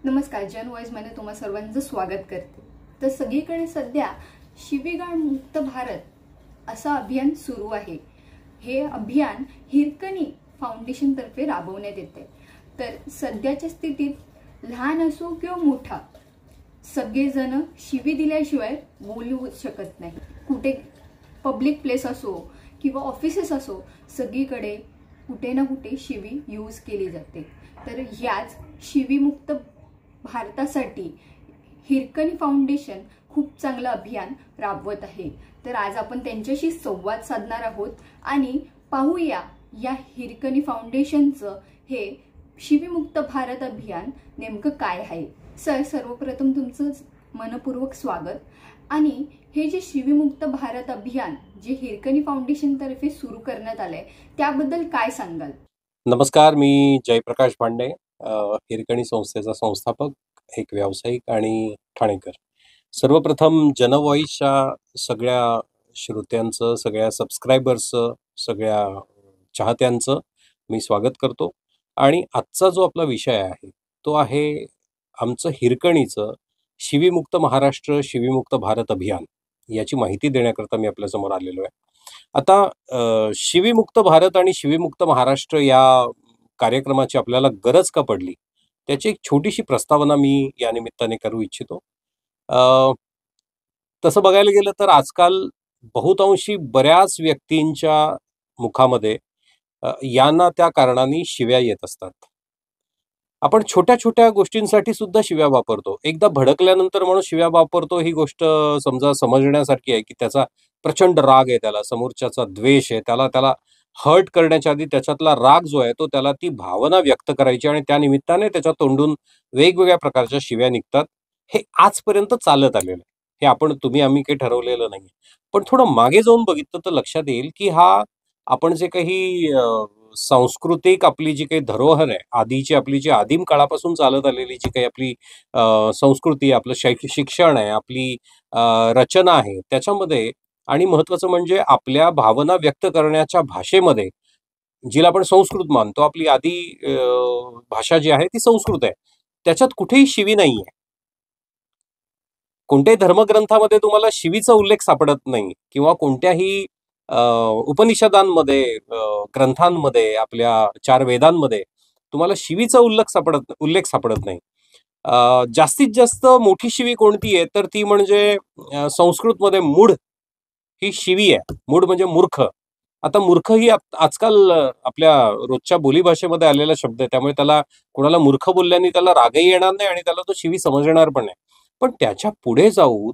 नमस्कार, जन वॉइस मध्ये तुम्हा सर्वांचं स्वागत करते। तर सगळीकडे सध्या शिवीगाळ मुक्त भारत असं अभियान सुरू आहे। हे अभियान हिरकणी फाउंडेशन तर्फे राबवण्यात येते। तर सध्याच्या स्थितीत लहान असो किंवा मोठा सगळेजण शिवी दिल्याशिवाय बोलू शकत नाही। कुठे पब्लिक प्लेस असो किंवा ऑफिसेस असो, सगळीकडे कुठे ना कुठे शिवी यूज केली जाते। तर याच शिवीमुक्त भारतासाठी हिरकणी फाउंडेशन खूप चांगलं अभियान राबवत आहे। तर आज आपण त्यांच्याशी संवाद साधणार आहोत आणि पाहूया या हिरकणी फाउंडेशनचं हे शिवीमुक्त भारत अभियान नेमकं काय आहे। सर, सर्वप्रथम तुमचं मनपूर्वक स्वागत। आणि हे जे शिवीमुक्त भारत अभियान जे हिरकणी फाउंडेशन तर्फे सुरू करण्यात आलंय त्याबद्दल काय सांगाल? नमस्कार, मी जयप्रकाश पांडे, हिरकणी संस्थेचा संस्थापक, एक व्यावसायिक आणि ठाणेकर। सर्वप्रथम जनव्हॉइसच्या सगळ्या श्रोत्यांचं, सगळ्या सबस्क्रायबर्सचं, सगळ्या चाहत्यांचं मी स्वागत करतो। आणि आजचा जो आपला विषय आहे तो आहे आमचं हिरकणीचं शिवीमुक्त महाराष्ट्र शिवीमुक्त भारत अभियान। याची माहिती देण्याकरता मी आपल्यासमोर आलेलो आहे। आता शिवीमुक्त भारत आणि शिवीमुक्त महाराष्ट्र या कार्यक्रमाची आपल्याला गरज का पडली, त्याची एक छोटीशी प्रस्तावना मी या निमित्ताने करू इच्छितो। तसं बघायला गेलं तर आजकाल बहुतांशी बऱ्याच व्यक्तींच्या मुखामध्ये यांना त्या कारणाने शिव्या येत असतात। आपण छोट्या छोट्या गोष्टींसाठी सुद्धा शिव्या वापरतो। एकदा भडकल्यानंतर माणूस शिव्या वापरतो ही गोष्ट समजण्यासारखी आहे की त्याचा प्रचंड राग आहे, त्याला समोरच्याचा द्वेष आहे, त्याला हर्ट करण्याच्या आधी त्याच्यातला राग जो आहे तो त्याला ती भावना व्यक्त करायची आणि त्या निमित्ताने त्याच्या तोंडून वेगवेगळ्या प्रकारच्या शिव्या निघतात। हे आजपर्यंत चालत आलेलं आहे। हे आम्ही काही ठरवलेलं नाही। पण थोडं मागे जाऊन बघितलं तर लक्षात येईल की हा आपण जे काही सांस्कृतिक आपली जी काही धरोहर आहे, आधीची आपली जी आदिम काळापासून चालत आलेली जी काही आपली संस्कृती, आपलं शिक्षण आहे, आपली रचना आहे, त्याच्यामध्ये आणि महत्त्वाचं म्हणजे आपल्या भावना व्यक्त करण्याच्या भाषेमध्ये, जिला आपण संस्कृत मानतो, आपली आदी भाषा जी आहे ती संस्कृत आहे, त्याच्यात कुठेही शिवी नाहीये। कोणत्याही धर्मग्रंथामध्ये तुम्हाला शिवीचा उल्लेख सापडत नाही किंवा कोणत्याही उपनिषदांमध्ये, ग्रंथांमध्ये, आपल्या 4 वेदांमध्ये तुम्हाला शिवीचा उल्लेख सापडत नाही। जास्तीत जास्त मोठी शिवी कोणती आहे तर ती म्हणजे संस्कृतमध्ये मूढ ही शिवी आहे। मूढ म्हणजे मूर्ख। आता मूर्ख ही आजकाल आपल्या रोजच्या बोलीभाषेमध्ये आलेला शब्द आहे, त्यामुळे त्याला कोणाला मूर्ख बोलल्याने त्याला रागही येणार नाही आणि त्याला तो शिवी समजणार पण नाही। पण त्याच्या पुढे जाऊन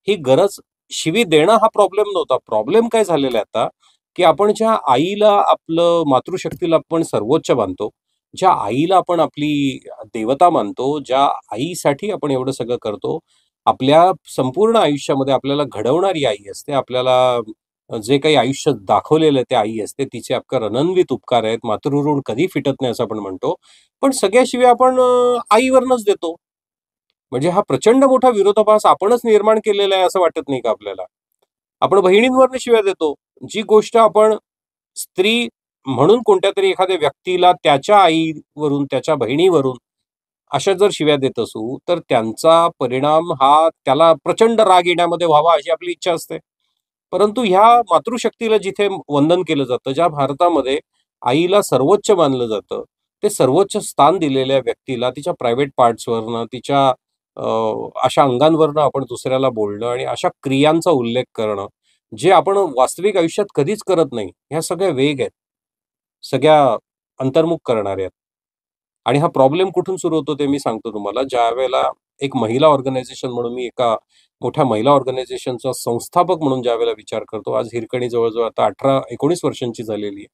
ही गरज शिवी देणं हा प्रॉब्लेम नव्हता। प्रॉब्लेम काय झालेला आहे आता की आपण ज्या आईला, आपलं मातृशक्तीला आपण सर्वोच्च मानतो, ज्या आईला आपण आपली देवता मानतो, ज्या आईसाठी आपण एवढं सगळं करतो, आपल्या संपूर्ण आयुष्यामध्ये आपल्याला घडवणारी आई असते, आपल्याला जे काही आयुष्य दाखवलेलं आहे ते आई असते, तिचे अक्कर अनन्वित उपकार आहेत, मातृऋण कधी फिटत नाही असं आपण म्हणतो। पण सगळ्या शिव्या आपण आईवरनच देतो। म्हणजे हा प्रचंड मोठा विरोधाभास आपणच निर्माण केलेला आहे असं वाटत नाही का आपल्याला? आपण बहिणींवरनं शिव्या देतो। जी गोष्ट आपण स्त्री म्हणून कोणत्यातरी एखाद्या व्यक्तीला त्याच्या आईवरून, त्याच्या बहिणीवरून अशा जर शिव्या देत असू तर त्यांचा परिणाम हा त्याला प्रचंड राग येण्यामध्ये व्हावा अशी आपली इच्छा असते। परंतु ह्या मातृशक्तीला जिथे वंदन केलं जातं, ज्या भारतामध्ये आईला सर्वोच्च मानलं जातं, ते सर्वोच्च स्थान दिलेल्या व्यक्तीला तिच्या प्रायव्हेट पार्ट्सवरनं, तिच्या अशा अंगांवरनं आपण दुसऱ्याला बोलणं आणि अशा क्रियांचा उल्लेख करणं, जे आपण वास्तविक आयुष्यात कधीच करत नाही, ह्या सगळ्या वेग आहेत, सगळ्या अंतर्मुख करणाऱ्या आहेत। आणि हा प्रॉब्लेम कुठून सुरू होतो ते मी सांगतो तुम्हाला। ज्यावेळेला एक महिला ऑर्गनायझेशन म्हणून, मी एका मोठ्या महिला ऑर्गनायझेशनचा संस्थापक म्हणून ज्यावेळेला विचार करतो, आज हिरकणी जवळजवळ आता 18-19 वर्षांची झालेली आहे।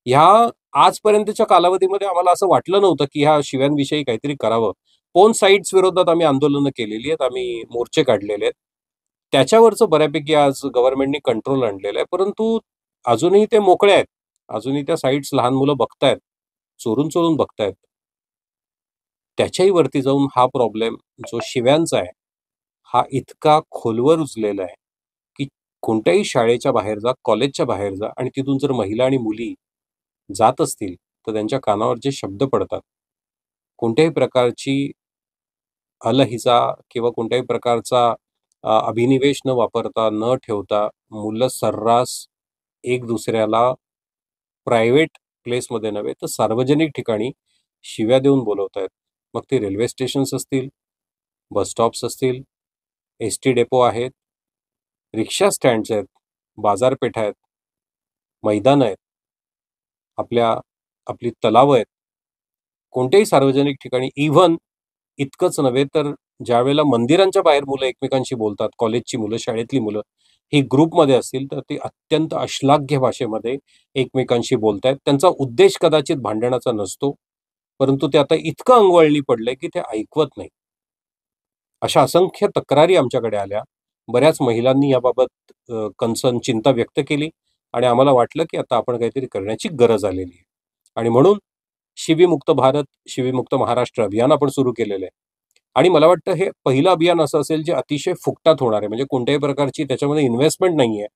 ह्या आजपर्यंतच्या कालावधीमध्ये आम्हाला असं वाटलं नव्हतं की ह्या शिव्यांविषयी काहीतरी करावं। पोर्न साइट्स विरोधात आम्ही आंदोलनं केलेली आहेत, आम्ही मोर्चे काढलेले आहेत, त्याच्यावरचं बऱ्यापैकी आज गव्हर्नमेंटनी कंट्रोल आणलेलं आहे। परंतु अजूनही ते मोकळे आहेत, अजूनही त्या साइट्स लहान मुलं बघतायत, चोरून चोरून बघतायत। त्याच्याही वरती जाऊन हा प्रॉब्लेम जो शिव्यांचा आहे हा इतका खोलवर रुजलेला आहे की कोणत्याही शाळेच्या बाहेर जा, कॉलेजच्या बाहेर जा आणि तिथून जर महिला आणि मुली जात असतील तर त्यांच्या कानावर जे शब्द पडतात, कोणत्याही प्रकारची अलहिजा किंवा कोणत्याही प्रकारचा अभिनिवेश न वापरता न ठेवता मुलं सर्रास एक दुसऱ्याला प्रायव्हेट प्लेसमध्ये नव्हे तर सार्वजनिक ठिकाणी शिव्या देऊन बोलवत आहेत. मग ते रेल्वे स्टेशन्स असतील, बस स्टॉप्स असतील, एस-टी डेपो आहेत, रिक्षा स्टँड्स आहेत, बाजारपेठा आहेत, मैदान आहेत, आपली तलावं आहेत. कोणत्याही सार्वजनिक ठिकाणी इव्हन इतकंच नव्हे तर ज्या वेळेला मंदिरांच्या बाहेर मुलं एकमेकांशी बोलतात, कॉलेजची मुलं, शाळेतली मुलं ही ग्रुपमध्ये असतील तर ते अत्यंत अश्लाघ्य भाषेमध्ये एकमेकांशी बोलतायत. त्यांचा उद्देश कदाचित भांडणाचा नसतो, परंतु ते आता इतकं अंगवळणी पडलंय की ते ऐकवत नाही. अशा असंख्य तक्रारी आमच्याकडे आल्या. बऱ्याच महिलांनी याबाबत कन्सर्न, चिंता व्यक्त केली आणि आम्हाला वाटलं की आता आपण काहीतरी करण्याची गरज आलेली आहे. आणि म्हणून शिवीमुक्त भारत, शिवीमुक्त महाराष्ट्र अभियान आपण सुरू केलेलं आहे. आणि मला वाटतं हे पहिलं अभियान असं असेल जे अतिशय फुकटात होणार आहे. म्हणजे कोणत्याही प्रकारची त्याच्यामध्ये इन्व्हेस्टमेंट नाहीये,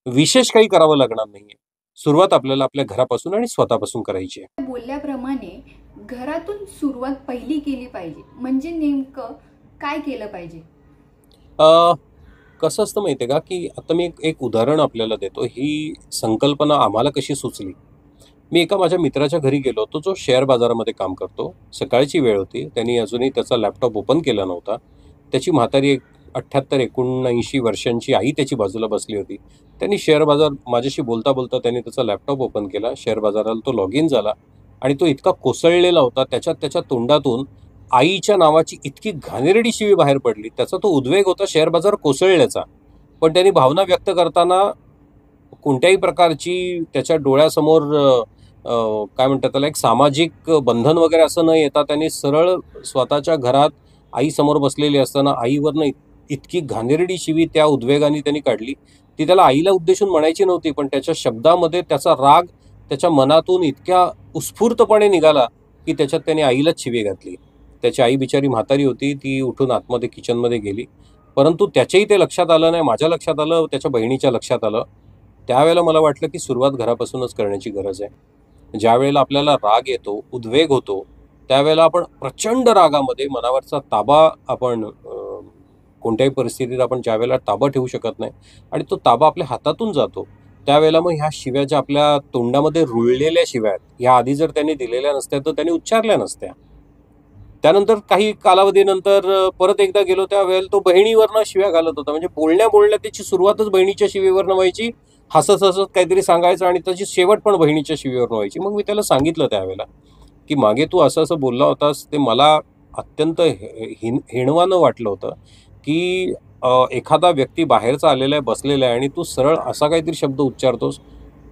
विशेष काही करावं लागणार नाहीये. सुरुवात आपल्याला आपल्या घरापासून आणि स्वतःपासून करायची आहे. बोलल्याप्रमाणे घरातून सुरुवात पहिली केली पाहिजे. म्हणजे नेमकं काय केलं पाहिजे? कसं असतं माहितीये का की आता मी एक उदाहरण आपल्याला देतो. ही संकल्पना आम्हाला कशी सुचली. मी एका माझ्या मित्राच्या घरी गेलो होतो जो शेअर बाजारामध्ये काम करतो. सकाळची वेळ होती. त्यांनी अजूनही त्याचा लॅपटॉप ओपन केला नव्हता. त्याची म्हातारी 78-79 वर्षांची आई त्याची बाजूला बसली होती. त्यांनी शेअर बाजार माझ्याशी बोलता बोलता त्यांनी त्याचा लॅपटॉप ओपन केला. शेअर बाजाराला तो लॉग इन झाला आणि तो इतका कोसळलेला होता. त्याच्या तोंडातून आईच्या नावाची इतकी घाणेरडी शिवी बाहेर पडली. त्याचा तो उद्वेग होता शेअर बाजार कोसळल्याचा, पण त्यांनी भावना व्यक्त करताना कोणत्याही प्रकारची त्याच्या डोळ्यासमोर काय म्हणतात त्याला, एक सामाजिक बंधन वगैरे असं न येता त्यांनी सरळ स्वतःच्या घरात आईसमोर बसलेली असताना आईवरनं इतकी घाणेरडी शिवी त्या उद्वेगाने त्यांनी काढली. ती त्याला आईला उद्देशून म्हणायची नव्हती, पण त्याच्या शब्दामध्ये त्याचा राग त्याच्या मनातून इतक्या उत्स्फूर्तपणे निघाला की त्याच्यात त्याने आईलाच शिवी घातली. त्याची आई बिचारी म्हातारी होती, ती उठून आतमध्ये किचनमध्ये गेली. परंतु त्याच्याही ते लक्षात आलं नाही, माझ्या लक्षात आलं, त्याच्या बहिणीच्या लक्षात आलं. त्यावेळेला मला वाटलं की सुरुवात घरापासूनच करण्याची गरज आहे. ज्या वेळेला आपल्याला राग येतो, उद्वेग होतो, त्यावेळेला आपण प्रचंड रागामध्ये मनावरचा ताबा आपण कोणत्याही परिस्थितीत आपण ज्या वेळेला ताबा ठेवू शकत नाही आणि तो ताबा आपल्या हातातून जातो, त्यावेळेला मग ह्या शिव्या ज्या आपल्या तोंडामध्ये रुळलेल्या शिव्या आहेत, ह्या आधी जर त्यांनी दिलेल्या नसत्या तर त्यांनी उच्चारल्या नसत्या. त्यानंतर काही कालावधीनंतर परत एकदा गेलो त्यावेळेला तो बहिणीवरनं शिव्या घालत होता. म्हणजे बोलण्या त्याची सुरुवातच बहिणीच्या शिवीवरनं व्हायची, हसत काहीतरी सांगायचं आणि त्याची शेवट पण बहिणीच्या शिवीवरनं व्हायची. मग मी त्याला सांगितलं त्यावेळेला की मागे तू असं बोलला होतास, ते मला अत्यंत हिणवानं वाटलं होतं की एखादा व्यक्ती बाहेरचा आलेला आहे, बसलेला आहे आणि तू सरळ असा काहीतरी शब्द उच्चारतोस.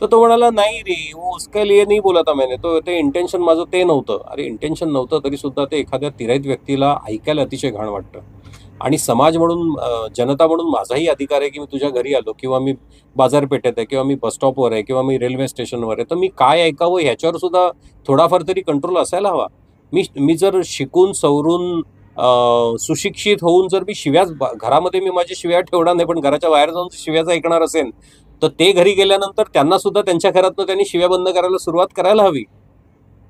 तर तो म्हणाला, नाही रे, वो उसके लिए नहीं बोला था मैंने, तो ते इंटेन्शन माझं ते नव्हतं. अरे इंटेन्शन नव्हतं तरी सुद्धा ते एखाद्या तिराईत व्यक्तीला ऐकायला अतिशय घाण वाटतं. आणि समाज म्हणून, जनता म्हणून माझाही अधिकार आहे की मी तुझ्या घरी आलो किंवा मी बाजारपेठेत आहे किंवा मी बसस्टॉपवर आहे किंवा मी रेल्वे स्टेशनवर आहे, तर मी काय ऐकावं ह्याच्यावर सुद्धा थोडाफार तरी कंट्रोल असायला हवा. मी जर शिकून सवरून सुशिक्षित होऊन जर मी शिव्याच घरामध्ये मी माझी शिव्या ठेवणार नाही, पण घराच्या बाहेर जाऊन शिव्याच ऐकणार असेल, तर ते घरी गेल्यानंतर त्यांना सुद्धा त्यांच्या घरातनं त्यांनी शिव्या बंद करायला सुरुवात करायला हवी.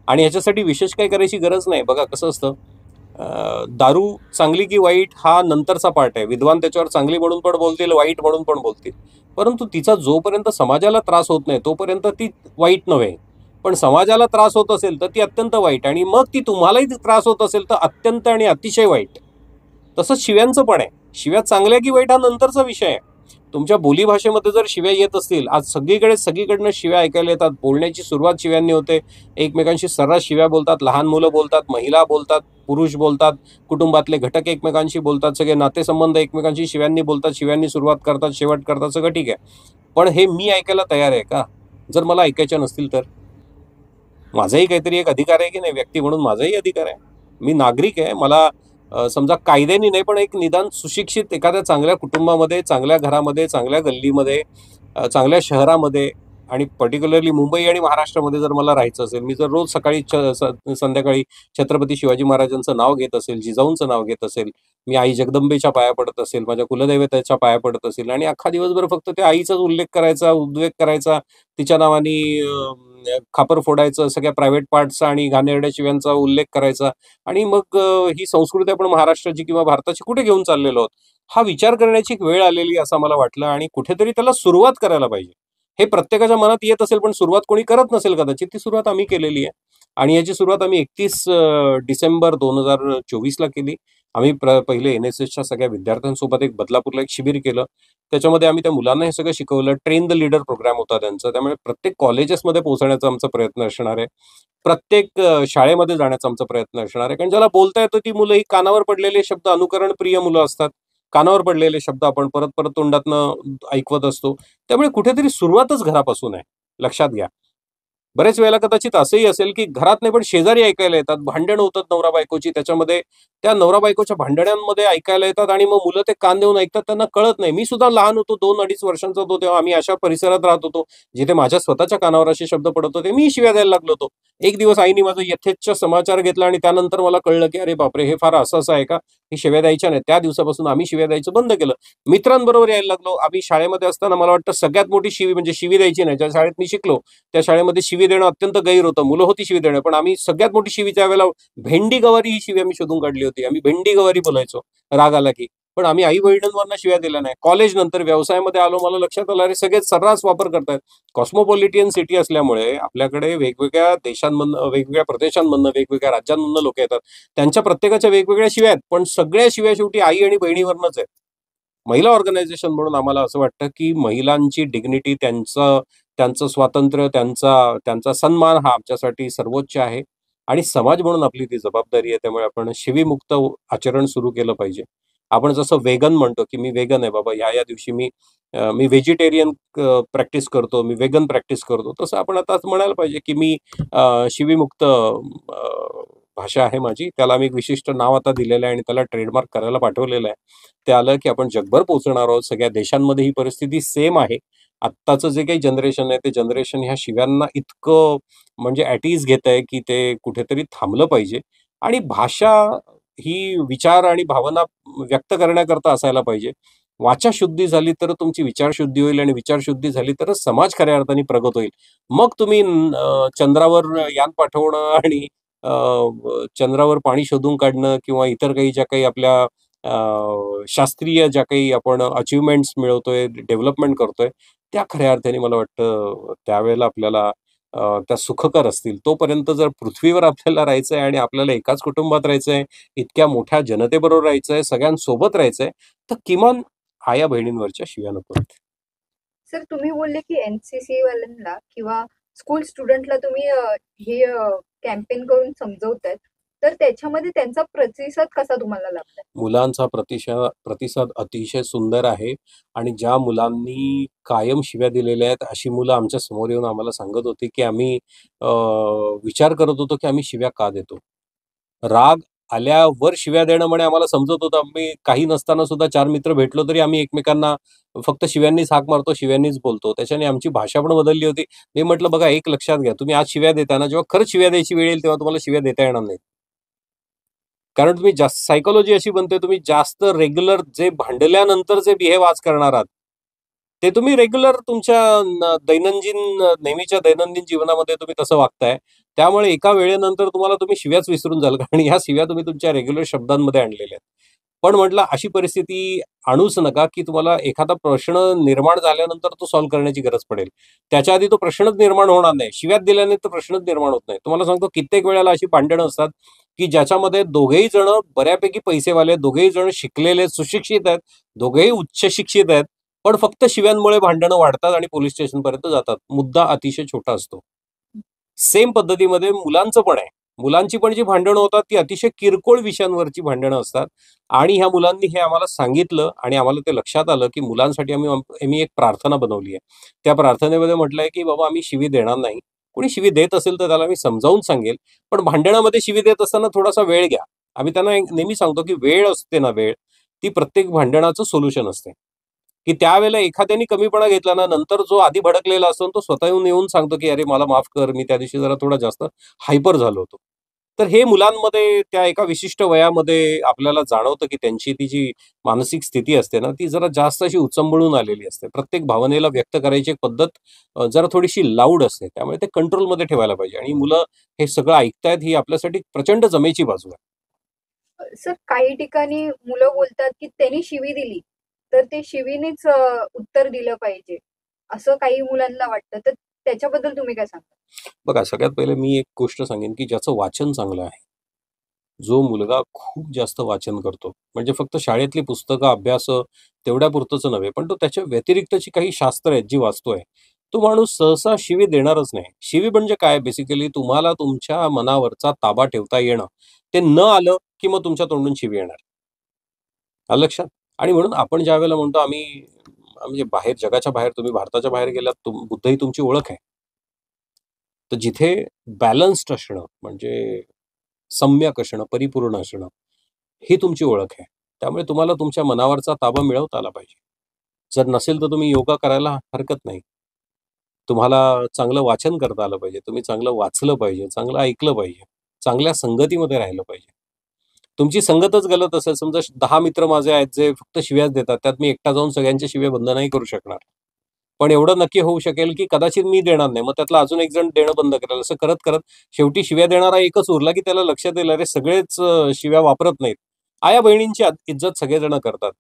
आणि ह्याच्यासाठी विशेष काही करायची गरज नाही. बघा कसं असतं, दारू चांगली की वाईट हा नंतरचा पार्ट आहे. विद्वान त्याच्यावर चांगली म्हणून पण बोलतील, वाईट म्हणून पण बोलतील, परंतु तिचा जोपर्यंत समाजाला त्रास होत नाही तोपर्यंत ती वाईट नव्हे. पण समाजाला त्रास होत असेल तर ती अत्यंत वाईट, आणि मग ती तुम्हालाही त्रास होत असेल तर अत्यंत आणि अतिशय वाईट. तसंच शिव्यांचं पण आहे. शिव्या चांगल्या की वाईट हा नंतरचा विषय आहे. तुमच्या बोलीभाषेमध्ये जर शिव्या येत असतील, आज सगळीकडनं शिव्या ऐकायला येतात. बोलण्याची सुरुवात शिव्यांनी होते. एकमेकांशी सर्रास शिव्या बोलतात. लहान मुलं बोलतात, महिला बोलतात, पुरुष बोलतात, कुटुंबातले घटक एकमेकांशी बोलतात, सगळे नातेसंबंध एकमेकांशी शिव्यांनी बोलतात, शिव्यांनी सुरुवात करतात, शेवट करतात, सगळं ठीक आहे. पण हे मी ऐकायला तयार आहे का? जर मला ऐकायच्या नसतील तर माझाही काहीतरी एक अधिकार आहे की नाही? व्यक्ती म्हणून माझाही अधिकार आहे. मी नागरिक आहे. मला समजा कायद्याने नाही पण एक निदान सुशिक्षित एखाद्या चांगल्या कुटुंबामध्ये, चांगल्या घरामध्ये, चांगल्या गल्लीमध्ये, चांगल्या शहरामध्ये आणि पर्टिक्युलरली मुंबई आणि महाराष्ट्रामध्ये जर मला राहायचं असेल, मी जर रोज सकाळी संध्याकाळी छत्रपती शिवाजी महाराजांचं नाव घेत असेल, जिजाऊंचं नाव घेत असेल, मी आई जगदंबेच्या पाया पडत असेल, माझ्या कुलदैवताच्या पाया पडत असेल आणि अख्खा दिवसभर फक्त त्या आईचाच उल्लेख करायचा, उद्वेग करायचा, तिच्या नावाने खापर फोडायचं, सगळ्या प्रायव्हेट पार्टचा आणि घाणेरड्या शिव्यांचा उल्लेख करायचा आणि मग ही संस्कृती आपण महाराष्ट्राची किंवा भारताची कुठे घेऊन चाललेलो आहोत, हा विचार करण्याची एक वेळ आलेली असं मला वाटलं आणि कुठेतरी त्याला सुरुवात करायला पाहिजे. हे प्रत्येकाच्या मनात येत असेल, पण सुरुवात कोणी करत नसेल कदाचित. ती सुरुवात आम्ही केलेली आहे आणि याची सुरुवात आम्ही 31 डिसेंबर 2024ला केली. आम्ही पहिले एन-एस-एसच्या सगळ्या विद्यार्थ्यांसोबत बदलापूरला एक शिबिर केलं. त्याच्यामध्ये आम्ही त्या मुलांना हे सगळं शिकवलं. ट्रेन द लीडर प्रोग्राम होता त्यांचा. त्यामुळे प्रत्येक कॉलेजेसमध्ये पोहोचण्याचा आमचा प्रयत्न असणार आहे. प्रत्येक शाळेमध्ये जाण्याचा आमचा प्रयत्न असणार आहे. कारण ज्याला बोलता येतं ती मुलं ही कानावर पडलेले शब्द अनुकरण प्रिय मुलं असतात. कानावर पडलेले शब्द आपण परत परत तोंडातनं ऐकवत असतो. त्यामुळे कुठेतरी सुरुवातच घरापासून आहे. लक्षात घ्या. बरेच वेळेला कदाचित असंही असेल, की घरात नाही पण शेजारी ऐकायला येतात. भांडणं होतात नवरा-बायकोची. त्याच्यामध्ये त्या नवरा-बायकोच्या भांडणांमध्ये ऐकायला येतात आणि मग मुलं ते कान देऊन ऐकतात. त्यांना कळत नाही. मी सुद्धा लहान होतो, 2-2.5 वर्षांचा होतो तेव्हा आम्ही अशा परिसरात राहत होतो, जिथे माझ्या स्वतःच्या कानावर असे शब्द पडत होते. मी शिव्या द्यायला लागलो होतो. एक दिवस आईने माझं यथेच्छ समाचार घेतला आणि त्यानंतर मला कळलं, की अरे बापरे! हे फार असं-असं आहे का? हे शिव्या द्यायच्या नाहीत. त्या दिवसापासून आम्ही शिव्या द्यायचं बंद केलं. मित्रांबरोबर यायला लागलो. आम्ही शाळेमध्ये असताना मला वाटतं सगळ्यात मोठी शिवी म्हणजे शिवी द्यायची नाही. ज्या शाळेत मी शिकलो, त्या शाळेमध्ये शिवी देणं अत्यंत गैर होतं. मुलं होती शिवी देणं, पण आम्ही सगळ्यात मोठी शिवी त्यावेळेला भेंडी गवारी ही शिवी आम्ही शोधून काढली होती. आम्ही भेंडी गवारी बोलायचो राग आला की. पण आम्ही आई-वडिलांवरनं शिव्या दिल्या नाही. कॉलेज नंतर व्यवसायामध्ये आलो, मला लक्षात आलं अरे सगळेच सर्रास वापर करतायत. कॉस्मोपॉलिटियन सिटी असल्यामुळे आपल्याकडे वेगवेगळ्या देशांमधनं, वेगवेगळ्या प्रदेशांमधनं, वेगवेगळ्या राज्यांमधनं लोकं येतात. त्यांच्या प्रत्येकाच्या वेगवेगळ्या शिव्या आहेत, पण सगळ्या शिव्या शेवटी आई आणि बहिणीवरनंच आहेत. महिला ऑर्गनायझेशन म्हणून आम्हाला असं वाटतं, की महिलांची डिग्निटी, त्यांचं त्यांचं स्वातंत्र्य, त्यांचा त्यांचा सन्मान हा आमच्यासाठी सर्वोच्च आहे आणि समाज म्हणून आपली ती जबाबदारी आहे. त्यामुळे आपण शिवीमुक्त आचरण सुरू केलं पाहिजे. आपण जसं वेगन म्हणतो, की मी वेगन आहे बाबा, या दिवशी मी व्हेजिटेरियन प्रॅक्टिस करतो, मी वेगन प्रॅक्टिस करतो. तसं आपण आता म्हणायला पाहिजे, की मी शिवीमुक्त भाषा आहे माझी. त्याला आम्ही एक विशिष्ट नाव आता दिलेलं आहे आणि त्याला ट्रेडमार्क करायला पाठवलेलं आहे. ते आलं, की आपण जगभर पोहोचणार आहोत. सगळ्या देशांमध्ये ही परिस्थिती सेम आहे. आत्ताचं जे काही जनरेशन आहे, ते जनरेशन ह्या शिव्यांना इतकं म्हणजे ॲट ईज घेतंय, की ते कुठेतरी थांबलं पाहिजे आणि भाषा ही विचार आणि भावना व्यक्त करण्याकरता असायला पाहिजे. वाचाशुद्धी झाली तर तुमची विचारशुद्धी होईल आणि विचारशुद्धी झाली तरच समाज खऱ्या अर्थाने प्रगत होईल. मग तुम्ही चंद्रावर यान पाठवणं आणि चंद्रावर पाणी शोधून काढणं किंवा इतर काही ज्या काही आपल्या शास्त्रीय ज्या काही आपण अचीव्हमेंट्स मिळवतोय, डेव्हलपमेंट करतोय, त्या खऱ्या अर्थाने मला वाटतं त्यावेळेला आपल्याला त्या सुखकर असतील. तोपर्यंत जर पृथ्वीवर आपल्याला राहायचंय आणि आपल्याला एकाच कुटुंबात राहायचंय, इतक्या मोठ्या जनतेबरोबर राहायचंय, सगळ्यांसोबत राहायचंय, तर किमान आया-बहिणींवरच्या शिव्या नकोत. सर, तुम्ही बोलले की एनसीसी वाल्यांना किंवा स्कूल स्टुडंटला तुम्ही हे कॅम्पेन करून समजवतायत. तर त्याच्यामध्ये त्यांचा प्रतिसाद कसा तुम्हाला लाभलाय? मुलांचा प्रतिसाद अतिशय सुंदर आहे आणि ज्या मुलांनी कायम शिव्या दिलेल्या आहेत, अशी मुलं आमच्या समोर येऊन आम्हाला सांगत होती, की आम्ही विचार करत होतो, की आम्ही शिव्या का देतो? राग आल्यावर शिव्या देणं म्हणे आम्हाला समजत होतं. आम्ही काही नसताना सुद्धा 4 मित्र भेटलो तरी आम्ही एकमेकांना फक्त शिव्यांनीच हाक मारतो, शिव्यांनीच बोलतो. त्याच्याने आमची भाषा पण बदलली होती. मी म्हटलं, "बघा एक लक्षात घ्या, तुम्ही आज शिव्या देताय ना, जेव्हा खरंच शिव्या द्यायची वेळ येईल, तेव्हा तुम्हाला शिव्या देता येणार नाहीत." कारण तुम्ही जास्त सायकॉलॉजी अशी बनते, तुम्ही जास्त रेग्युलर जे भांडल्यानंतर जे बिहेव आज करणार आहात, ते तुम्ही रेग्युलर तुमच्या नेहमीच्या दैनंदिन जीवनामध्ये तुम्ही तसं वागताय. त्यामुळे एका वेळेनंतर तुम्ही शिव्याच विसरून जाल कारण ह्या शिव्या तुम्ही तुमच्या रेग्युलर शब्दांमध्ये आणलेल्या आहेत. पण म्हटलं अशी परिस्थिती आणूच नका, की तुम्हाला एखादा प्रश्न निर्माण झाल्यानंतर तो सॉल्व्ह करण्याची गरज पडेल. त्याच्या आधी तो प्रश्नच निर्माण होणार नाही. शिव्यात दिल्याने तो प्रश्नच निर्माण होत नाही. तुम्हाला सांगतो कित्येक वेळेला अशी भांडणं असतात, की ज्याच्यामध्ये दोघेही जण बऱ्यापैकी पैसेवाले, दोघेही जण शिकलेले, सुशिक्षित आहेत, दोघेही उच्च शिक्षित आहेत. पण फक्त शिव्यांमुळे भांडणं वाढतात आणि पोलीस स्टेशनपर्यंत जातात. मुद्दा अतिशय छोटा असतो. सेम पद्धतीमध्ये मुलांचं पण आहे. मुलांची पण जी भांडणं होतात ती अतिशय किरकोळ विषयांवरची भांडणं असतात आणि ह्या मुलांनी हे आम्हाला सांगितलं आणि आम्हाला ते लक्षात आलं, की मुलांसाठी आम्ही एक प्रार्थना बनवली आहे. त्या प्रार्थनेमध्ये म्हटलंय, की बाबा आम्ही शिवी देणार नाही. कोणी शिवी देत असेल तर त्याला मी समजावून सांगेल. पण भांडणामध्ये शिवी देत असताना थोडासा वेळ घ्या. आम्ही त्यांना नेहमी सांगतो, की वेळ असते ना वेळ, ती प्रत्येक भांडणाचं सोल्युशन असते. की त्यावेळेला एखाद्याने कमीपणा घेतला ना, नंतर जो आधी भडकलेला असतो तो स्वतः येऊन सांगतो, की "अरे मला माफ कर, मी त्या दिवशी जरा थोडा जास्त हायपर झालो होतो." तर हे मुलांमध्ये त्या एका विशिष्ट वयामध्ये आपल्याला जाणवतं, की त्यांची ती जी मानसिक स्थिती असते ना, ती जरा जास्त अशी उचंबळून आलेली असते. प्रत्येक भावनेला व्यक्त करायची एक पद्धत जरा थोडीशी लाऊड असते. त्यामुळे ते कंट्रोलमध्ये ठेवायला पाहिजे आणि मुलं हे सगळं ऐकतायत ही आपल्यासाठी प्रचंड जमेची बाजू आहे. सर, काही ठिकाणी मुलं बोलतात, की त्यांनी शिवी दिली, तर ते शिवीनेच उत्तर दिलं पाहिजे, असं काही मुलांना वाटतं. तर त्याच्याबद्दल तुम्ही काय सांगता? बघा, सगळ्यात पहिले मी एक गोष्ट सांगेन, की ज्याचं वाचन चांगलं आहे, जो मुलगा खूप जास्त वाचन करतो, म्हणजे फक्त शाळेतली पुस्तकं, अभ्यास तेवढ्यापुरतंच नव्हे, पण तो त्याच्या व्यतिरिक्तची काही शास्त्र आहेत जी वाचतोय, तो माणूस सहसा शिवी देणारच नाही. शिवी म्हणजे काय? बेसिकली तुम्हाला तुमच्या मनावरचा ताबा ठेवता येणं. ते न आलं, की मग तुमच्या तोंडून शिवी येणार. आलं लक्षात? आणि म्हणून आपण ज्यावेळेला म्हणतो आम्ही म्हणजे बाहेर जगाच्या बाहेर तुम्ही भारताच्या बाहेर गेलात, बुद्ध ही तुमची ओळख आहे. तर जिथे बॅलन्स्ड असणं म्हणजे सम्यक असणं, परिपूर्ण असणं, ही तुमची ओळख आहे. त्यामुळे तुम्हाला तुमच्या मनावरचा ताबा मिळवता आला पाहिजे. जर नसेल तर तुम्ही योगा करायला हरकत नाही. तुम्हाला चांगलं वाचन करता आलं पाहिजे. तुम्ही चांगलं वाचलं पाहिजे, चांगलं ऐकलं पाहिजे, चांगल्या संगतीमध्ये राहिलं पाहिजे. तुमची संगतच गलत असेल, समजा 10 मित्र माझे आहेत जे फक्त शिव्याच देतात, त्यात मी एकटा जाऊन सगळ्यांच्या शिव्या बंद नाही करू शकणार. पण एवढं नक्की होऊ शकेल, की कदाचित मी देणार नाही. मग त्यातला अजून एक जण देणं बंद करेल. असं करत शेवटी शिव्या देणारा एकच उरला, की त्याला लक्षात येईल, अरे सगळेच शिव्या वापरत नाहीत. आया-बहिणींची इज्जत सगळेजण करतात.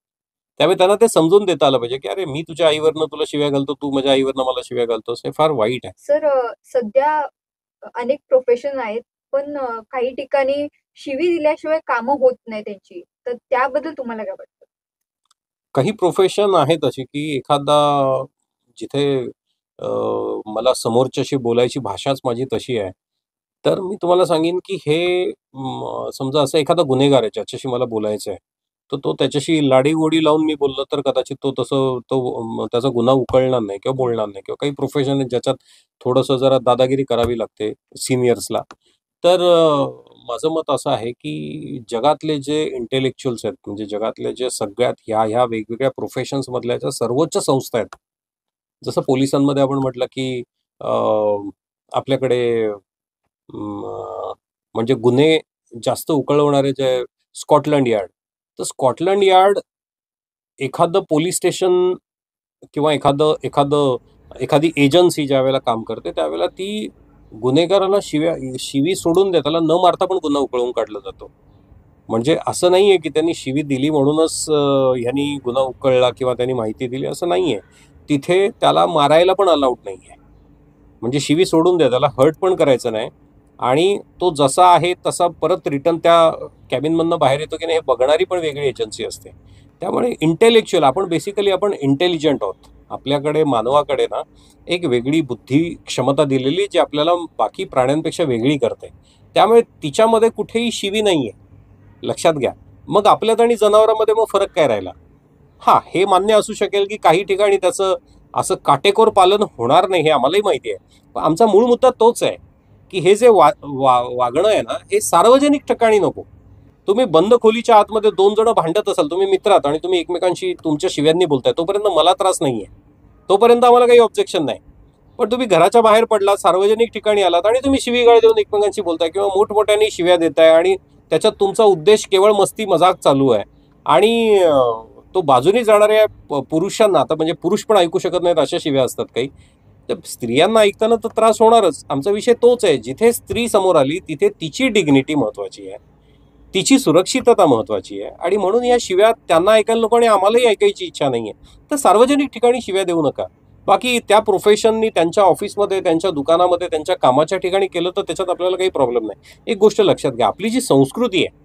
त्यामुळे त्यांना ते समजून देता आलं पाहिजे, की "अरे मी तुझ्या आईवरनं तुला शिव्या घालतो, तू माझ्या आईवरनं मला शिव्या घालतोस." हे फार वाईट आहे. सर, सध्या अनेक प्रोफेशन आहेत, पण काही ठिकाणी शिवी दिल्याशिवाय कामं होत नाही त्यांची. तर त्याबद्दल तुम्हाला काय वाटतं? काही प्रोफेशन आहेत अशी, की एखादा जिथे अ, मला समोरच्याशी बोलायची भाषाच माझी तशी आहे. तर मी तुम्हाला सांगेन, की हे समजा असा एखादा गुन्हेगार आहे ज्याच्याशी मला बोलायचं आहे. तर तो त्याच्याशी लाडी-गोडी लावून मी बोललं तर कदाचित त्याचा गुन्हा उकलणार नाही किंवा बोलणार नाही किंवा काही प्रोफेशन आहे ज्याच्यात थोडंसं जरा दादागिरी करावी लागते सीनियर्सला. तर माझं मत असं आहे, की जगातले जे इंटेलेक्चुअल्स आहेत, म्हणजे जगातले जे सगळ्यात ह्या वेगवेगळ्या प्रोफेशन्समधल्या ज्या सर्वोच्च संस्था आहेत. जसं पोलिसांमध्ये आपण म्हटलं, की अ, आपल्याकडे म्हणजे गुन्हे जास्त उकळवणारे जे स्कॉटलंड यार्ड. तर स्कॉटलंड यार्ड एखादं पोलिस स्टेशन किंवा एखादं एखादी एजन्सी ज्यावेळेला काम करते, त्यावेळेला ती गुन्हेगाराला शिवी सोडून द्या, त्याला न मारता पण गुन्हा उकळवून काढला जातो. म्हणजे असं नाहीये, की त्यांनी शिवी दिली म्हणूनच ह्यांनी गुन्हा उकळला किंवा त्यांनी माहिती दिली असं नाहीये. तिथे त्याला मारायला पण अलाउड नाहीये. म्हणजे शिवी सोडून द्या, त्याला हर्ट पण करायचं नाही आणि तो जसा आहे तसा परत रिटर्न त्या कॅबिनमधनं बाहेर येतो की नाही हे बघणारी पण वेगळी एजन्सी असते. त्यामुळे इंटेलेक्चुअल आपण इंटेलिजंट आहोत. आपल्याकडे मानवाकडे ना एक वेगळी बुद्धी क्षमता दिलेली जी आपल्याला बाकी प्राण्यांपेक्षा वेगळी करते. त्यामुळे तिच्यामध्ये कुठेही शिवी नाहीये. लक्षात घ्या. मग आपल्यात आणि जनावरांमध्ये मग फरक काय राहिला? हां, हे मान्य असू शकेल, की काही ठिकाणी त्याचं असं काटेकोर पालन होणार नाही हे आम्हालाही माहिती आहे. पण आमचा मूळ मुद्दा तोच आहे, की हे जे वागणं आहे ना, हे सार्वजनिक ठिकाणी नको. तुम्ही बंद खोलीच्या आतमध्ये 2 जण भांडत असाल, तुम्ही मित्र आहात आणि तुम्ही एकमेकांशी तुमच्या शिव्यांनी बोलताय, तोपर्यंत मला त्रास नाहीये. तोपर्यंत आम्हाला काही ऑब्जेक्शन नाही. पण तुम्ही घराच्या बाहेर पडलात, सार्वजनिक ठिकाणी आलात आणि तुम्ही शिवीगाळ देऊन एकमेकांशी बोलताय किंवा मोठमोठ्याने शिव्या देताय आणि त्याच्यात तुमचा उद्देश केवळ मस्ती मजाक चालू आहे आणि तो बाजूने जाणाऱ्या पुरुषांना आता म्हणजे पुरुष पण ऐकू शकत नाहीत अशा शिव्या असतात काही. तर स्त्रियांना ऐकताना तर त्रास होणारच. आमचा विषय तोच आहे. जिथे स्त्री समोर आली तिथे तिची डिग्निटी महत्वाची आहे. तिची सुरक्षितता महत्वाची आहे आणि म्हणून या शिव्या त्यांना ऐकायला नको आणि आम्हालाही ऐकायची इच्छा नाहीये. तर सार्वजनिक ठिकाणी शिव्या देऊ नका. बाकी त्या प्रोफेशननी त्यांच्या ऑफिसमध्ये, त्यांच्या दुकानामध्ये, त्यांच्या कामाच्या ठिकाणी केलं तर त्याच्यात आपल्याला काही प्रॉब्लेम नाही. एक गोष्ट लक्षात घ्या, आपली जी संस्कृती आहे,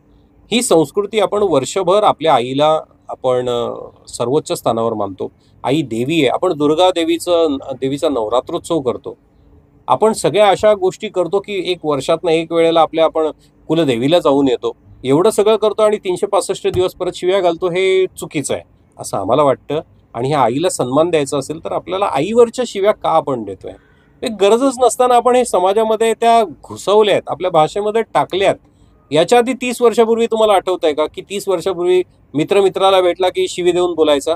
ही संस्कृती आपण वर्षभर आपल्या आईला आपण सर्वोच्च स्थानावर मानतो. आई देवी आहे. आपण दुर्गा देवीचा नवरात्रोत्सव करतो. आपण सगळ्या अशा गोष्टी करतो, की एक वर्षातनं एक वेळेला आपण कुलदेवीला जाऊन येतो. एवढं सगळं करतो आणि 365 दिवस परत शिव्या घालतो हे चुकीचं आहे, असं आम्हाला वाटतं. आणि ह्या आईला सन्मान द्यायचा असेल तर आपल्याला आईवरच्या शिव्या का आपण देतोय? हे गरजच नसताना आपण हे समाजामध्ये त्या घुसवल्या आहेत, आपल्या भाषेमध्ये टाकल्यात. याच्या आधी 30 वर्षापूर्वी तुम्हाला आठवतंय का, की 30 वर्षापूर्वी मित्र मित्राला भेटला की शिवी देऊन बोलायचा?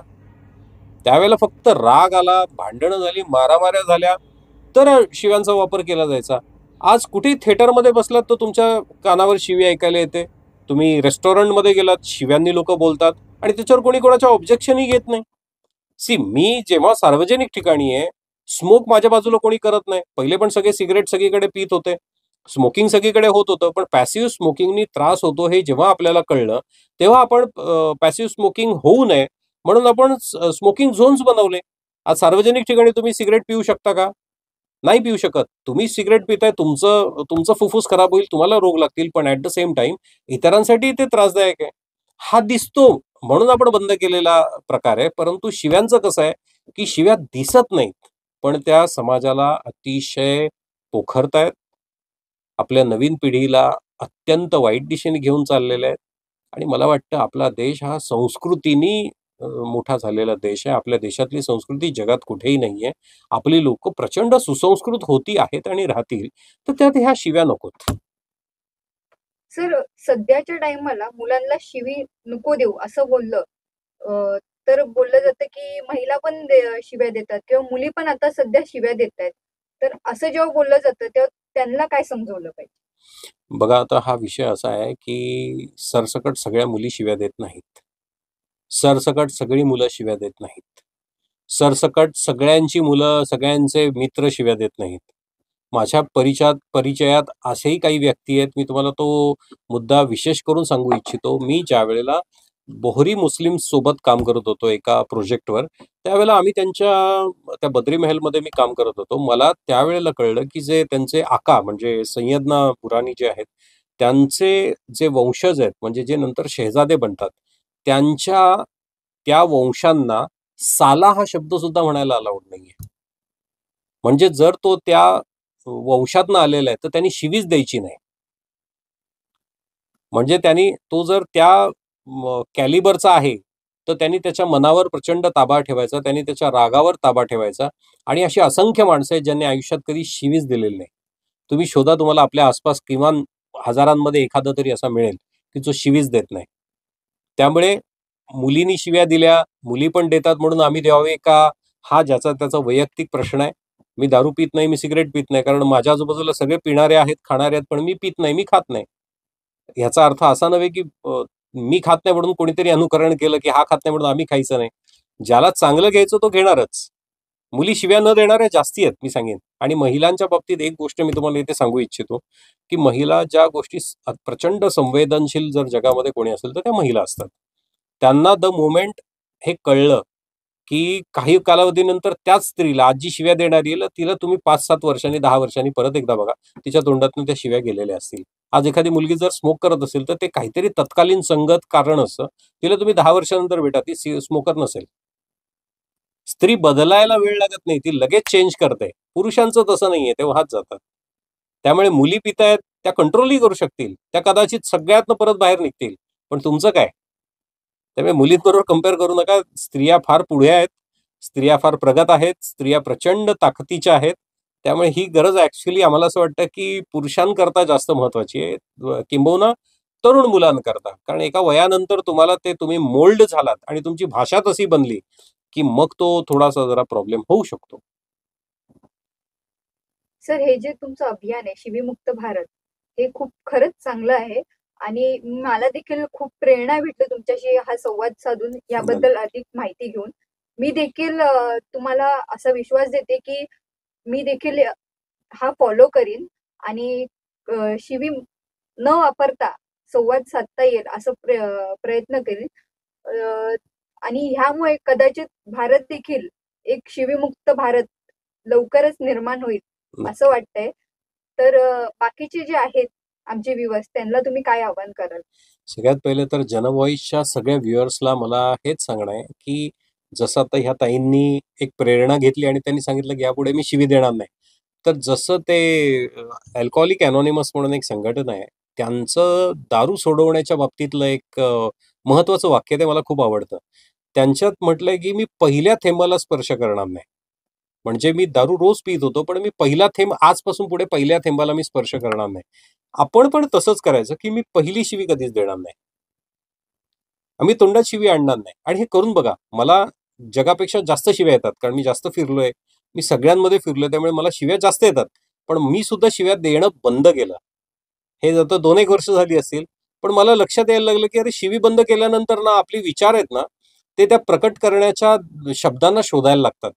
त्यावेळेला फक्त राग आला, भांडणं झाली, मारामाऱ्या झाल्या, तर शिव्यांचा वापर केला जायचा. आज कुठेही थिएटरमध्ये बसलात तर तुमच्या कानावर शिवी ऐकायला येते. तुम्ही रेस्टॉरंटमध्ये गेलात, शिव्यांनी लोक बोलतात आणि त्याच्यावर कोणी कोणाच्या ऑब्जेक्शनही घेत नाही. मी जेव्हा सार्वजनिक ठिकाणी आहे, स्मोक माझ्या बाजूला कोणी करत नाही. पहिले पण सगळे सिगरेट सगळीकडे पित होते, स्मोकिंग सगळीकडे होत होतं, पण पॅसिव्ह स्मोकिंगनी त्रास होतो हे जेव्हा आपल्याला कळलं, तेव्हा आपण पॅसिव्ह स्मोकिंग होऊ नये म्हणून आपण स्मोकिंग झोन्स बनवले. आज सार्वजनिक ठिकाणी तुम्ही सिगरेट पिऊ शकता का? नाही पिऊ शकत. तुम्ही सिगरेट पिताय, तुमचं तुमचं फुफ्फुस खराब होईल, तुम्हाला रोग लागतील, पण ऍट द सेम टाइम इतरांसाठी ते त्रासदायक आहे. हा दिसतो म्हणून आपण बंद केलेला प्रकार आहे. परंतु शिव्यांचं कसं आहे की शिव्या दिसत नाहीत, पण त्या समाजाला अतिशय पोखरतायत, आपल्या नवीन पिढीला अत्यंत वाईट दिशेने घेऊन चाललेल्या आहेत. आणि मला वाटतं आपला देश हा संस्कृतीनी मोठा झालेला देश आहे. आपल्या देशातली संस्कृती जगात कुठेही नाहीये. आपली लोक प्रचंड सुसंस्कृत होती आहेत आणि राहतील, तर त्यात ह्या शिव्या नकोत. सर, सध्याच्या टाइमाला मुलांना शिवी नको देऊ असं बोललं तर बोललं जातं की महिला पण शिव्या देतात किंवा मुली पण आता सध्या शिव्या देत आहेत. तर असं जेव्हा बोललं जातं तेव्हा त्यांना काय समजवलं पाहिजे? बघा, आता हा विषय असा आहे की सरसकट सगळ्या मुली शिव्या देत नाहीत. सरसकट सगळी मुलं शिव्या देत नाहीत. सरसकट सगळ्यांची मुलं, सगळ्यांचे मित्र शिव्या देत नाहीत. माझ्या परिचयात असेही काही व्यक्ती आहेत. मी तुम्हाला तो मुद्दा विशेष करून सांगू इच्छितो. मी ज्या वेळेला बोहरी मुस्लिम सोबत काम करत होतो एका प्रोजेक्टवर, त्यावेळेला आम्ही त्या बद्री महलमध्ये मी काम करत होतो. मला त्यावेळेला कळलं की जे त्यांचे आका म्हणजे सय्यदना पुराणी जे आहेत, त्यांचे जे वंशज आहेत, म्हणजे जे नंतर शहजादे बनतात, त्यांच्या त्या वंशांना साला हा शब्द सुद्धा म्हणायला अलाउड नाहीये. म्हणजे जर तो त्या वंशातनं आलेला आहे तर त्यांनी शिवीच द्यायची नाही. म्हणजे त्यांनी तो जर त्या कॅलिबरचा आहे तर त्यांनी त्याच्या मनावर प्रचंड ताबा ठेवायचा, त्यांनी त्याच्या रागावर ताबा ठेवायचा. आणि अशी असंख्य माणसं आहेत ज्यांनी आयुष्यात कधी शिवीच दिलेली नाही. तुम्ही शोधा, तुम्हाला आपल्या आसपास किमान हजारांमध्ये एखादा तरी असा मिळेल की जो शिवीच देत नाही. त्यामुळे मुलींनी शिव्या दिल्या, मुली पण देतात म्हणून आम्ही द्यावे का, हा ज्याचा त्याचा वैयक्तिक प्रश्न आहे. मी दारू पित नाही, मी सिगरेट पित नाही, कारण माझ्या आजूबाजूला सगळे पिणारे आहेत, खाणारे आहेत, पण मी पित नाही, मी खात नाही. ह्याचा अर्थ असा नव्हे की मी खात नाही म्हणून कोणीतरी अनुकरण केलं की हा खात नाही म्हणून आम्ही खायचं नाही. ज्याला चांगलं घ्यायचं तो घेणारच. मुली शिव्या न देणाऱ्या जास्ती आहेत, मी सांगेन. आणि महिलांच्या बाबतीत एक गोष्ट मी तुम्हाला इथे सांगू इच्छितो की महिला ज्या गोष्टी प्रचंड संवेदनशील जर जगामध्ये कोणी असेल तर त्या महिला असतात. त्यांना द मोमेंट हे कळलं की काही कालावधीनंतर त्याच स्त्रीला, आज जी शिव्या देणारी आहे, तिला तुम्ही 5-7 वर्षांनी, 10 वर्षांनी परत एकदा बघा, तिच्या तोंडातून त्या शिव्या गेलेल्या असतील. आज एखादी मुलगी जर स्मोक करत असेल तर ते काहीतरी तत्कालीन संगत कारण असतं. तिला तुम्ही 10 वर्षानंतर भेटा, ती स्मोकर नसेल. स्त्री बदलायला वेळ लागत नाही, ती लगेच चेंज करते. पुरुषांचं तसं नाहीये, ते वाहत जातात. त्यामुळे मुली पितायत, त्या कंट्रोलही करू शकतील, त्या कदाचित सगळ्यातनं परत बाहेर निघतील, पण तुमचं काय? त्यामुळे मुलींबरोबर कम्पेअर करू नका. स्त्रिया फार पुढे आहेत, स्त्रिया फार प्रगत आहेत, स्त्रिया प्रचंड ताकदीच्या आहेत. त्यामुळे ही गरज ऍक्च्युली आम्हाला असं वाटतं की पुरुषांकरता जास्त महत्वाची आहे, किंबहुना तरुण मुलांकरता. कारण एका वयानंतर तुम्ही मोल्ड झालात आणि तुमची भाषा तशी बनली की मग तो थोडासा जरा प्रॉब्लेम होऊ शकतो. सर, हे जे तुमचं अभियान आहे शिवीमुक्त भारत, हे खूप खरंच चांगलं आहे आणि मला देखील खूप प्रेरणा भेटली तुमच्याशी हा संवाद साधून, याबद्दल अधिक माहिती घेऊन. मी देखील तुम्हाला असा विश्वास देते की मी देखील हा फॉलो करीन आणि शिवी न वापरता संवाद साधता येईल असं प्रयत्न करीन. आणि ह्यामुळे कदाचित भारत देखील एक शिवीमुक्त भारत लवकरच निर्माण होईल असं वाटतंय. तर बाकीचे जे आहेत आमचे व्ह्युअर्स, त्यांना तुम्ही काय आवाहन कराल? सगळ्यात पहिले तर जनव्हॉइसच्या सगळ्या व्ह्युअर्सला मला हेच सांगणं आहे की जसं आता ह्या ताईंनी एक प्रेरणा घेतली आणि त्यांनी सांगितलं की यापुढे मी शिवी देणार नाही, तर जसं ते अल्कोहोलिक अनॉनिमस म्हणून एक संघटना आहे, त्यांचं दारू सोडवण्याच्या बाबतीतलं एक महत्वाचं वाक्य ते मला खूप आवडतं. त्यांच्यात म्हटलंय की मी पहिल्या थेंबाला स्पर्श करणार नाही. म्हणजे मी दारू रोज पित होतो, पण मी पहिला थेंब आजपासून पुढे पहिल्या थेंबाला मी स्पर्श करणार नाही. आपण पण तसंच करायचं की मी पहिली शिवी कधीच देणार नाही. आम्ही तोंडात शिवी आणणार नाही. आणि हे करून बघा. मला जगापेक्षा जास्त शिव्या येतात, कारण मी जास्त फिरलोय, मी सगळ्यांमध्ये फिरलोय, त्यामुळे मला शिव्या जास्त येतात. पण मी सुद्धा शिव्या देणं बंद केलं. हे जर 2-1 वर्ष झाली असतील, पण मला लक्षात यायला लागलं, की अरे शिवी बंद केल्यानंतर ना आपली विचार आहेत ना, ते त्या प्रकट करण्याच्या शब्दांना शोधायला लागतात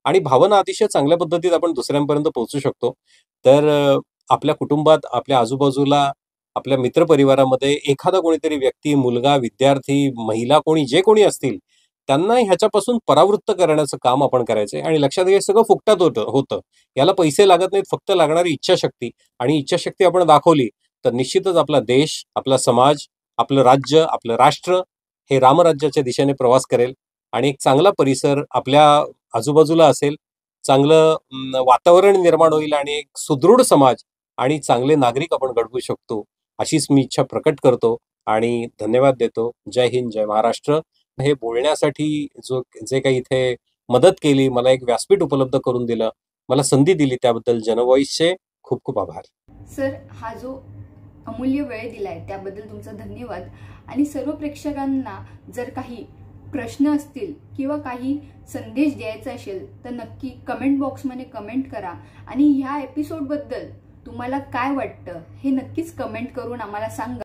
आणि भावना अतिशय चांगल्या पद्धतीत आपण दुसऱ्यांपर्यंत पोहोचू शकतो. तर आपल्या कुटुंबात, आपल्या आजूबाजूला, आपल्या मित्रपरिवारामध्ये एखादा कोणीतरी व्यक्ती, मुलगा, विद्यार्थी, महिला कोणी जे कोणी असतील, त्यांना ह्याच्यापासून परावृत्त करण्याचं काम आपण करायचंय आणि लक्षात घ्या, हे सगळं फुकटात होतं. याला पैसे लागत नाहीत, फक्त लागणारी इच्छाशक्ती आणि इच्छाशक्ती आपण दाखवली, तर निश्चितच आपला देश, आपला समाज, आपलं राज्य, आपलं राष्ट्र हे रामराज्याच्या दिशेने प्रवास करेल आणि एक चांगला परिसर आपल्या आजूबाजूला असेल, चांगलं वातावरण निर्माण होईल आणि एक सुदृढ समाज आणि चांगले नागरिक आपण घडवू शकतो, अशीच मी इच्छा प्रकट करतो आणि धन्यवाद देतो. जय हिंद, जय महाराष्ट्र. हे बोलण्यासाठी जे काही इथे मदत केली, मला एक व्यासपीठ उपलब्ध करून दिलं, मला संधी दिली, त्याबद्दल जनव्हॉइसचे खूप खूप आभार. सर, हा जो अमूल्य वेळ दिलाय त्याबद्दल तुमचा धन्यवाद. आणि सर्व प्रेक्षकांना जर काही प्रश्न असतील किंवा काही संदेश द्यायचा असेल तर नक्की कमेंट बॉक्समध्ये कमेंट करा. आणि ह्या एपिसोडबद्दल तुम्हाला काय वाटतं हे नक्कीच कमेंट करून आम्हाला सांगा.